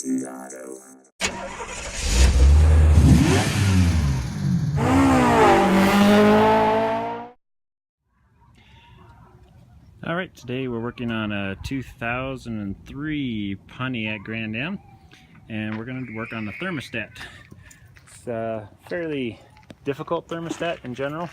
Guaranteed Auto. All right, today we're working on a 2003 Pontiac Grand Prix, and we're going to work on the thermostat. It's a fairly difficult thermostat in general,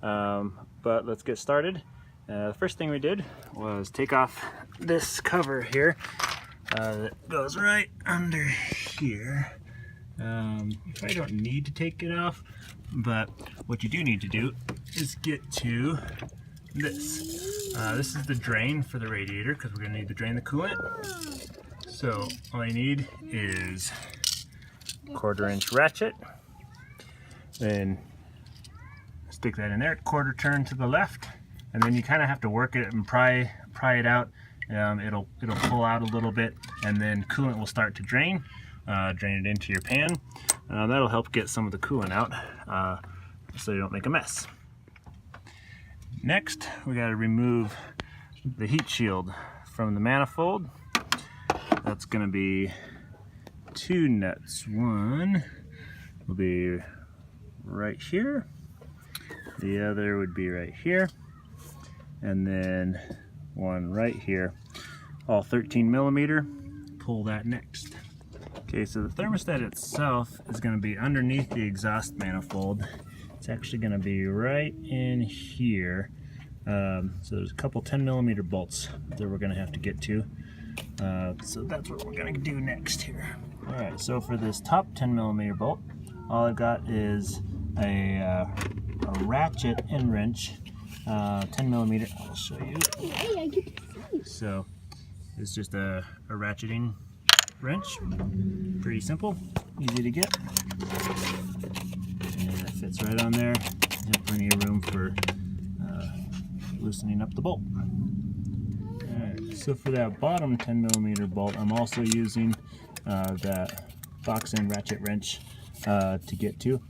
but let's get started. The first thing we did was take off this cover here that goes right under here. You probably don't need to take it off, but what you do need to do is get to this. This is the drain for the radiator because we're going to need to drain the coolant. So all you need is a 1/4 inch ratchet, then stick that in there, 1/4 turn to the left, and then you kind of have to work it and pry it out. It'll pull out a little bit, and then coolant will start to drain it into your pan. That'll help get some of the coolant out so you don't make a mess. Next, we got to remove the heat shield from the manifold. That's going to be 2 nuts. One will be right here. The other would be right here. And then one right here. All 13 millimeter. Pull that next. Okay, so the thermostat itself is going to be underneath the exhaust manifold. It's actually going to be right in here. So there's a couple 10 millimeter bolts that we're going to have to get to. So that's what we're going to do next here. Alright, so for this top 10 millimeter bolt, all I've got is a ratchet and wrench, 10 millimeter. I'll show you. So it's just a ratcheting wrench. Pretty simple, easy to get. And it fits right on there. You have plenty of room for loosening up the bolt. Alright, so for that bottom 10 millimeter bolt, I'm also using that box end ratchet wrench to get to.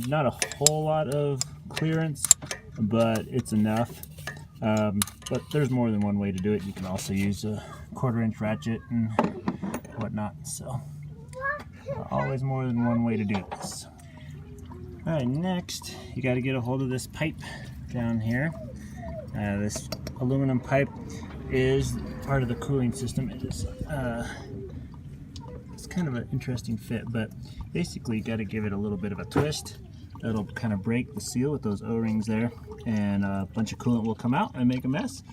Not a whole lot of clearance, but it's enough. But there's more than one way to do it. You can also use a 1/4 inch ratchet and whatnot. So always more than one way to do this. Alright, next you got to get a hold of this pipe down here. This aluminum pipe is part of the cooling system. It's kind of an interesting fit, but basically you got to give it a little bit of a twist. That'll kind of break the seal with those O-rings there, and a bunch of coolant will come out and make a mess.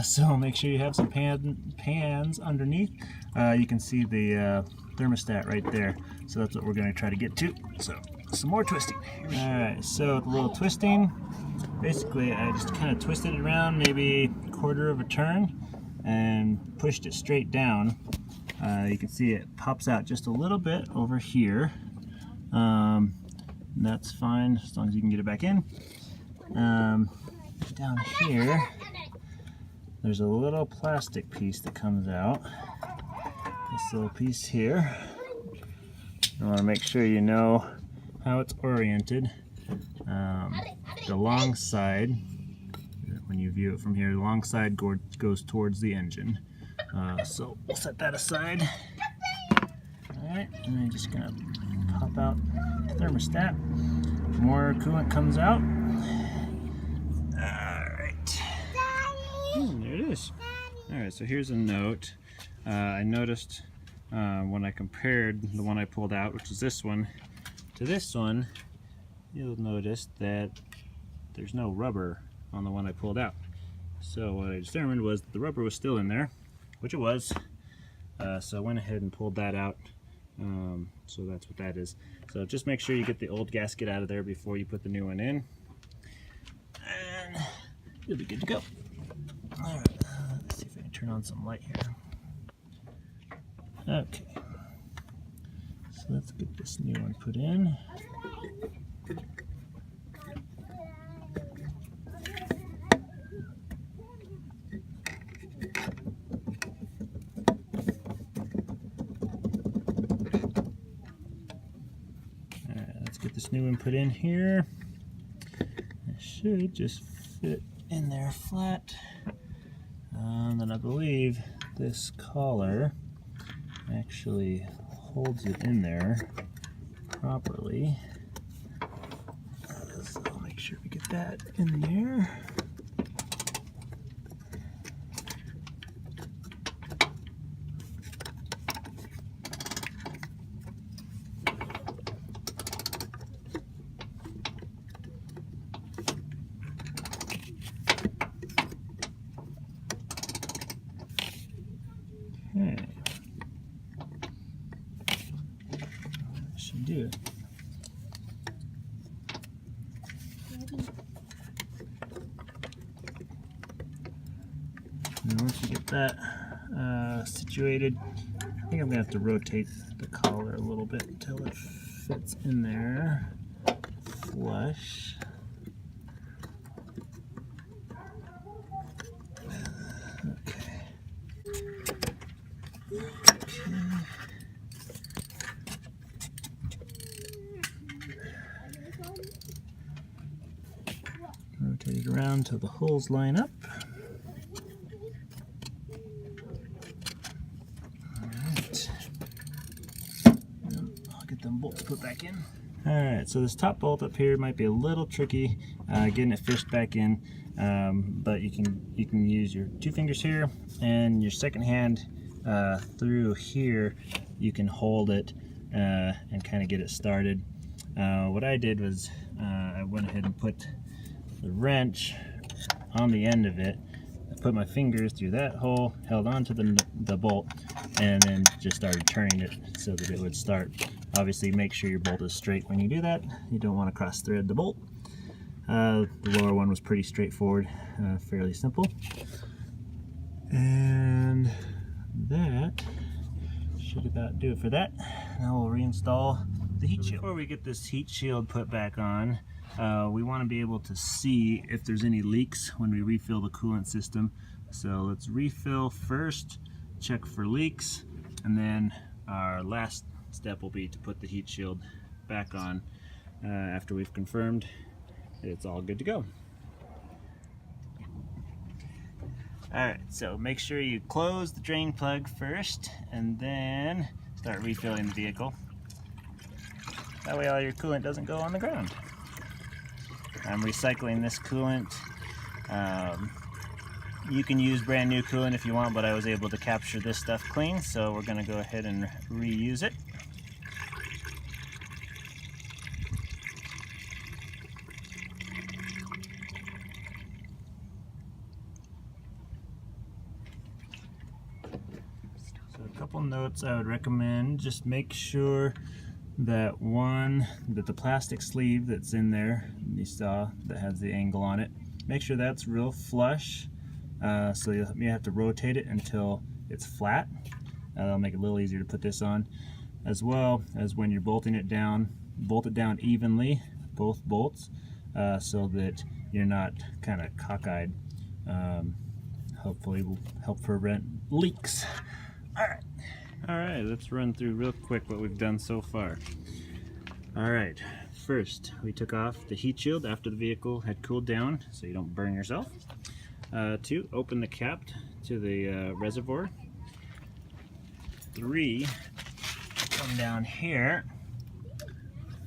So make sure you have some pans underneath. You can see the thermostat right there. So that's what we're going to try to get to. So some more twisting. Alright, so with a little twisting, basically I just kind of twisted it around maybe 1/4 of a turn and pushed it straight down. You can see it pops out just a little bit over here. That's fine as long as you can get it back in. Down here there's a little plastic piece that comes out. This little piece here. You want to make sure you know how it's oriented. The long side, when you view it from here, the long side goes towards the engine. So we'll set that aside. Alright, and I'm just gonna pop out the thermostat. More coolant comes out. Alright. There it is. Alright, so here's a note. I noticed when I compared the one I pulled out, which is this one, to this one, you'll notice that there's no rubber on the one I pulled out. So what I determined was that the rubber was still in there, which it was. So I went ahead and pulled that out. So that's what that is. So just make sure you get the old gasket out of there before you put the new one in, and you'll be good to go. Alright, let's see if I can turn on some light here. Okay, so let's get this new one put in. Let's get this new one put in here. It should just fit in there flat. And I believe this collar actually holds it in there properly. So I'll make sure we get that in there. Okay. That should do it. And once you get that situated, I think I'm gonna have to rotate the collar a little bit until it fits in there flush. Rotate it around till the holes line up. Alright. I'll get them bolts put back in. Alright, so this top bolt up here might be a little tricky getting it fished back in, but you can use your 2 fingers here and your second hand through here. You can hold it and kind of get it started. What I did was I went ahead and put the wrench on the end of it. I put my fingers through that hole, held onto the bolt, and then just started turning it so that it would start. Obviously, make sure your bolt is straight when you do that. You don't want to cross thread the bolt. The lower one was pretty straightforward, fairly simple. And that should about do it for that. Now we'll reinstall the heat shield. Before we get this heat shield put back on, we want to be able to see if there's any leaks when we refill the coolant system. So let's refill first, check for leaks, and then our last step will be to put the heat shield back on after we've confirmed that it's all good to go. Alright, so make sure you close the drain plug first and then start refilling the vehicle. That way all your coolant doesn't go on the ground. I'm recycling this coolant. You can use brand new coolant if you want, but I was able to capture this stuff clean, so we're going to go ahead and reuse it. So a couple notes I would recommend: just make sure that the plastic sleeve that's in there, you saw that has the angle on it, make sure that's real flush. So you have to rotate it until it's flat. That'll make it a little easier to put this on, as well as when you're bolting it down, bolt it down evenly, both bolts, so that you're not kind of cockeyed. Hopefully will help prevent leaks. Alright, let's run through real quick what we've done so far. Alright, first we took off the heat shield after the vehicle had cooled down so you don't burn yourself. 2, open the cap to the reservoir. 3, come down here,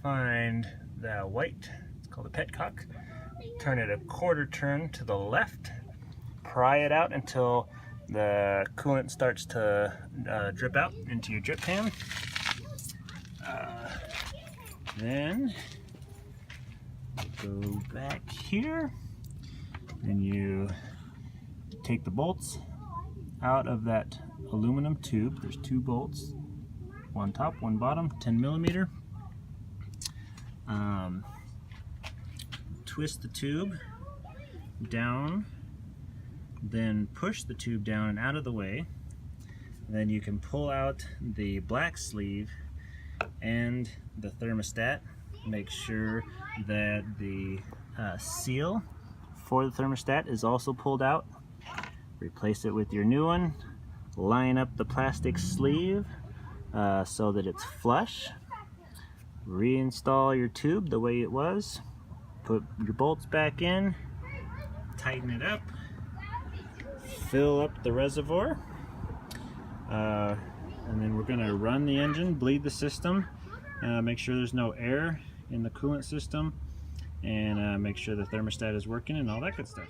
find the white, it's called a petcock, turn it a quarter turn to the left, pry it out until the coolant starts to drip out into your drip pan. Then go back here and you take the bolts out of that aluminum tube. There's 2 bolts, one top, one bottom, 10 millimeter. Twist the tube down, then push the tube down and out of the way. Then you can pull out the black sleeve and the thermostat. Make sure that the seal for the thermostat is also pulled out. Replace it with your new one. Line up the plastic sleeve so that it's flush. Reinstall your tube the way it was. Put your bolts back in. Tighten it up. Fill up the reservoir. And then we're going to run the engine, bleed the system, make sure there's no air in the coolant system, and make sure the thermostat is working and all that good stuff.